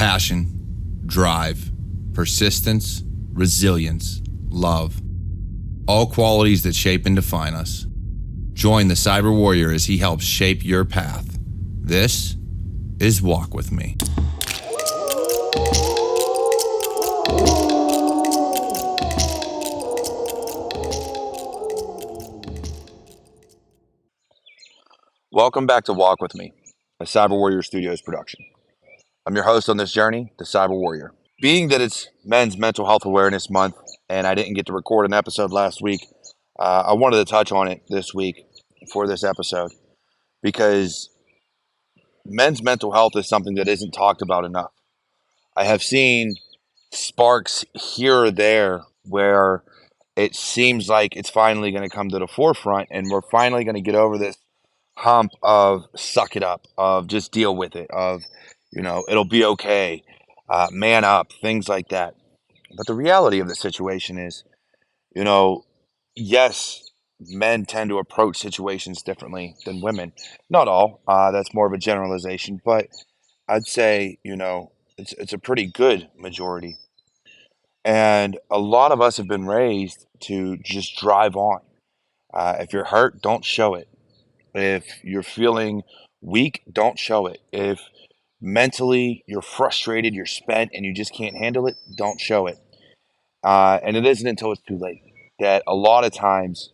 Passion, drive, persistence, resilience, love. All qualities that shape and define us. Join the Cyber Warrior as he helps shape your path. This is Walk With Me. Welcome back to Walk With Me, a Cyber Warrior Studios production. I'm your host on this journey, the Cyber Warrior. Being that it's Men's Mental Health Awareness Month, and I didn't get to record an episode last week, I wanted to touch on it this week for this episode because men's mental health is something that isn't talked about enough. I have seen sparks here or there where it seems like it's finally going to come to the forefront and we're finally going to get over this hump of suck it up, of just deal with it, of, it'll be okay, man up, things like that. But the reality of the situation is, yes, men tend to approach situations differently than women. Not all, that's more of a generalization, but I'd say, it's a pretty good majority. And a lot of us have been raised to just drive on. If you're hurt, don't show it. If you're feeling weak, don't show it. If mentally you're frustrated, you're spent, and you just can't handle it, don't show it. And it isn't until it's too late that a lot of times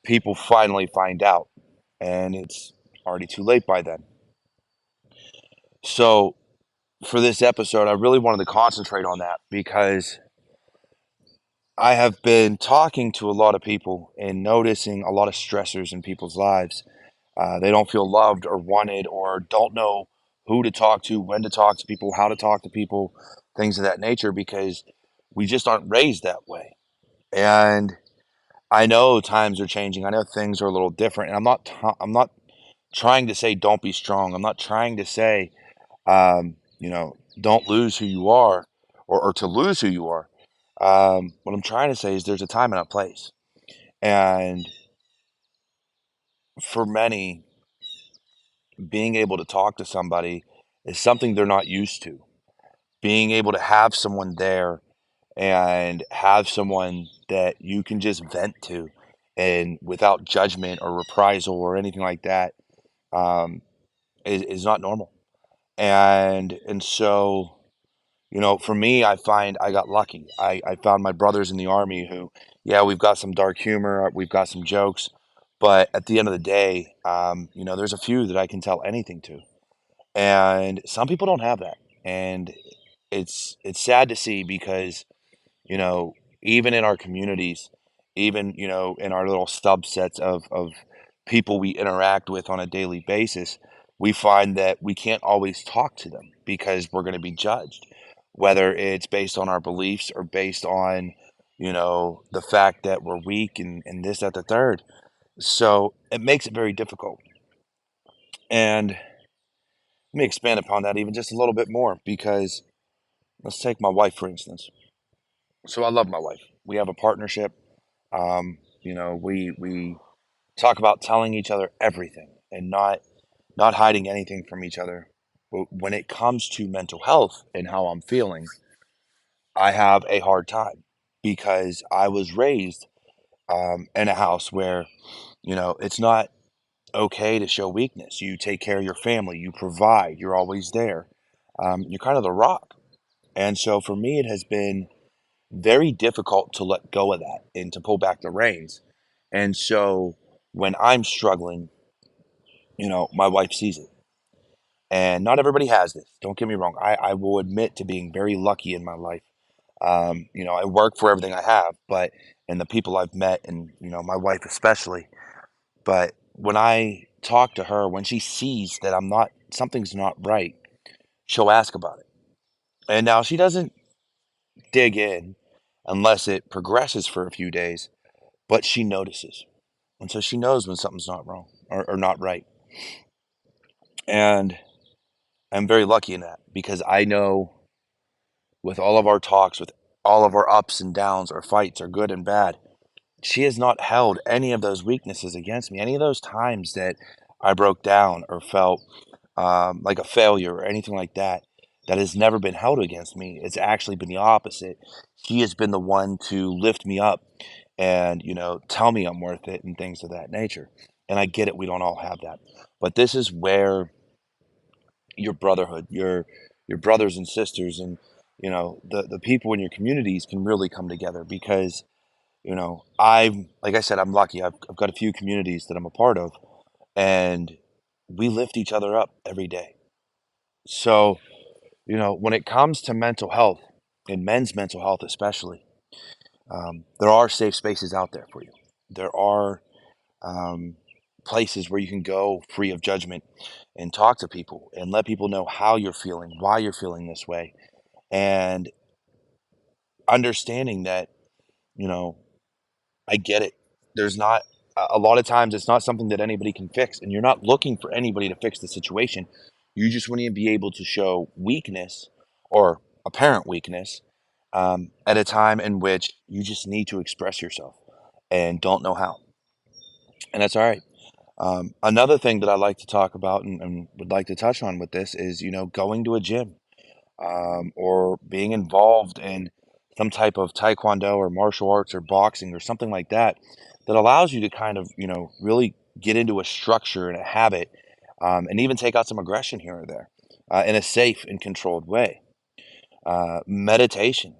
people finally find out, and it's already too late by then. So, for this episode, I really wanted to concentrate on that because I have been talking to a lot of people and noticing a lot of stressors in people's lives. They don't feel loved or wanted or don't know who to talk to, when to talk to people, how to talk to people, things of that nature because we just aren't raised that way. And I know times are changing. I know things are a little different. And I'm not trying to say don't be strong. I'm not trying to say don't lose who you are or to lose who you are. What I'm trying to say is there's a time and a place. And for many, being able to talk to somebody is something they're not used to. Being able to have someone there and have someone that you can just vent to and without judgment or reprisal or anything like that um, is not normal. And so for me, I find I got lucky. I found my brothers in the Army who, yeah, we've got some dark humor, we've got some jokes, but at the end of the day, there's a few that I can tell anything to. And some people don't have that. And it's sad to see because, you know, even in our communities, even, in our little subsets of people we interact with on a daily basis, we find that we can't always talk to them because we're going to be judged, whether it's based on our beliefs or based on, the fact that we're weak and this, that, the third. So it makes it very difficult. And let me expand upon that even just a little bit more because let's take my wife, for instance. So I love my wife. We have a partnership. We talk about telling each other everything and not hiding anything from each other. But when it comes to mental health and how I'm feeling, I have a hard time because I was raised in a house where, it's not okay to show weakness. You take care of your family, you provide, you're always there. You're kind of the rock. And so for me, it has been very difficult to let go of that and to pull back the reins. And so when I'm struggling, my wife sees it. And not everybody has this. Don't get me wrong. I will admit to being very lucky in my life. I work for everything I have, but and the people I've met and, my wife especially. But when I talk to her, when she sees that something's not right, she'll ask about it. And now she doesn't dig in unless it progresses for a few days, but she notices. And so she knows when something's not wrong or not right. And I'm very lucky in that because I know with all of our talks, with all of our ups and downs, our fights, our good and bad, she has not held any of those weaknesses against me. Any of those times that I broke down or felt like a failure or anything like that, that has never been held against me. It's actually been the opposite. She has been the one to lift me up and, tell me I'm worth it and things of that nature. And I get it, we don't all have that. But this is where your brotherhood, your brothers and sisters and the people in your communities can really come together because, I'm like I said, I'm lucky. I've got a few communities that I'm a part of and we lift each other up every day. So, when it comes to mental health and men's mental health, especially, there are safe spaces out there for you. There are um, places where you can go free of judgment and talk to people and let people know how you're feeling, why you're feeling this way, and understanding that, you know, I get it. There's not a lot of times it's not something that anybody can fix, and you're not looking for anybody to fix the situation. You just want to be able to show weakness or apparent weakness at a time in which you just need to express yourself and don't know how, and that's all right. Another thing that I like to talk about and would like to touch on with this is, going to a gym or being involved in some type of taekwondo or martial arts or boxing or something like that that allows you to kind of, really get into a structure and a habit and even take out some aggression here or there in a safe and controlled way. Meditation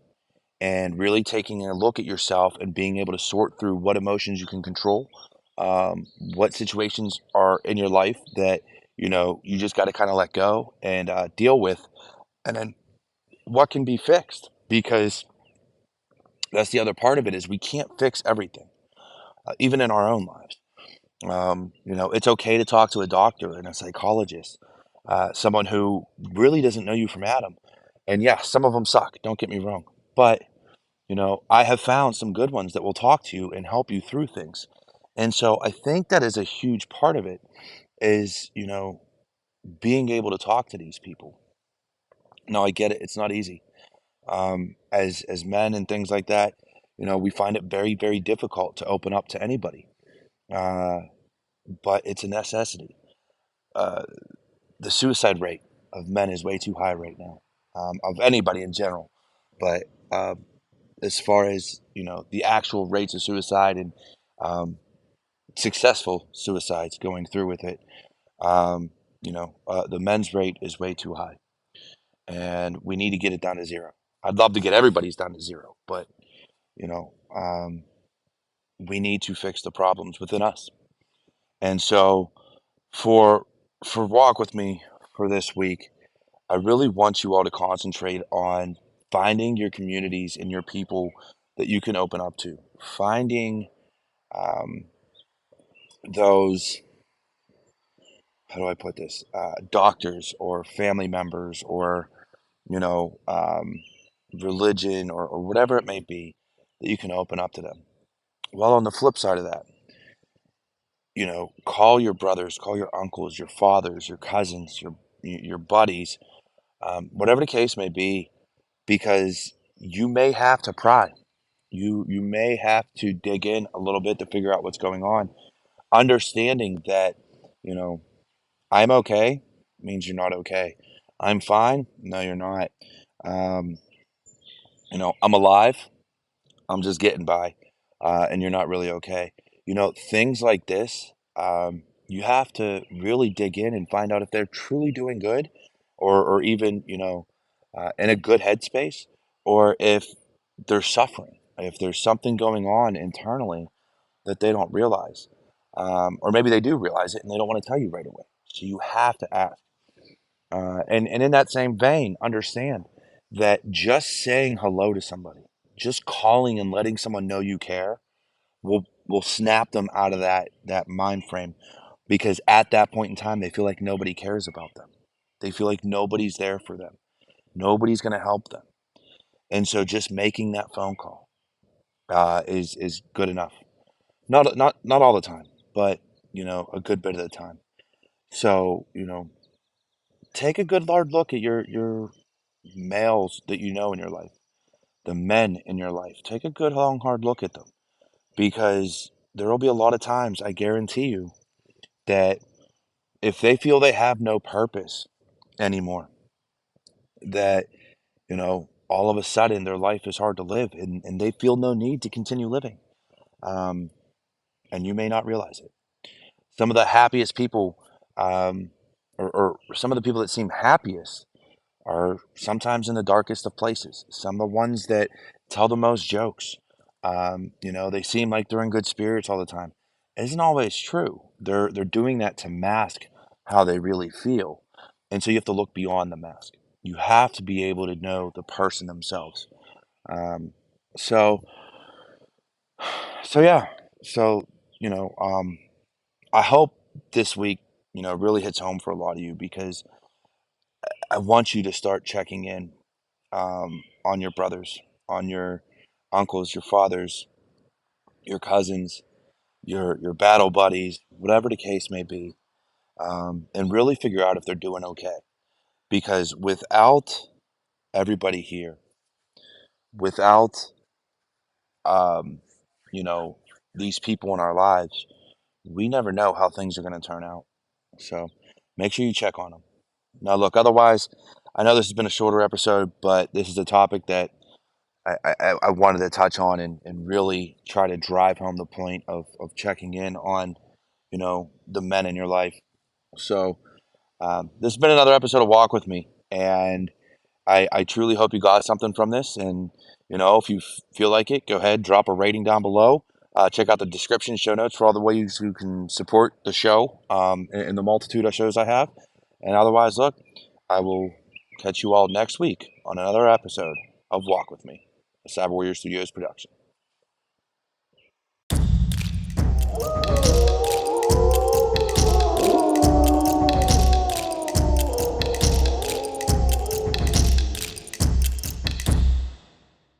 and really taking a look at yourself and being able to sort through what emotions you can control, what situations are in your life that you just got to kind of let go and deal with, and then what can be fixed because that's the other part of it is we can't fix everything, even in our own lives. It's okay to talk to a doctor and a psychologist, someone who really doesn't know you from Adam. And yeah, some of them suck. Don't get me wrong, but I have found some good ones that will talk to you and help you through things. And so I think that is a huge part of it is, being able to talk to these people. Now I get it. It's not easy. As men and things like that, we find it very, very difficult to open up to anybody. Uh, but it's a necessity. Uh, the suicide rate of men is way too high right now, of anybody in general. But as far as the actual rates of suicide and um, successful suicides going through with it, the men's rate is way too high, and we need to get it down to zero. I'd love to get everybody's down to zero, but you know, um, we need to fix the problems within us. And so, for walk with me for this week, I really want you all to concentrate on finding your communities and your people that you can open up to, finding um, those, how do I put this, doctors or family members or, you know, um, religion or whatever it may be that you can open up to them. Well, on the flip side of that, call your brothers, call your uncles, your fathers, your cousins, your buddies, whatever the case may be, because you may have to pry. You may have to dig in a little bit to figure out what's going on. Understanding that, you know, I'm okay means you're not okay. I'm fine. No, you're not. Um, I'm alive. I'm just getting by, and you're not really okay. Things like this, you have to really dig in and find out if they're truly doing good, or even in a good headspace, or if they're suffering, if there's something going on internally that they don't realize, or maybe they do realize it and they don't want to tell you right away. So you have to ask. And in that same vein, understand that just saying hello to somebody, just calling and letting someone know you care will snap them out of that mind frame because at that point in time they feel like nobody cares about them. They feel like nobody's there for them. Nobody's going to help them. And so just making that phone call is good enough. Not all the time, but a good bit of the time. So, take a good hard look at your males that you know in your life, the men in your life. Take a good long hard look at them because there will be a lot of times, I guarantee you, that if they feel they have no purpose anymore, that, all of a sudden their life is hard to live, and they feel no need to continue living. Um, and you may not realize it. Some of the happiest people, um, or some of the people that seem happiest, are sometimes in the darkest of places. Some of the ones that tell the most jokes. They seem like they're in good spirits all the time. It isn't always true. They're doing that to mask how they really feel. And so you have to look beyond the mask. You have to be able to know the person themselves. Um, so so yeah. So, you know, um, I hope this week, really hits home for a lot of you, because I want you to start checking in, on your brothers, on your uncles, your fathers, your cousins, your battle buddies, whatever the case may be, and really figure out if they're doing okay. Because without everybody here, without um, you know these people in our lives, we never know how things are going to turn out. So make sure you check on them. Now, look, otherwise, I know this has been a shorter episode, but this is a topic that I wanted to touch on, and really try to drive home the point of checking in on, the men in your life. So, this has been another episode of Walk With Me, and I truly hope you got something from this. And, if you feel like it, go ahead, drop a rating down below. Check out the description, show notes for all the ways you can support the show, and the multitude of shows I have. And otherwise, look, I will catch you all next week on another episode of Walk With Me, a Cyber Warrior Studios production.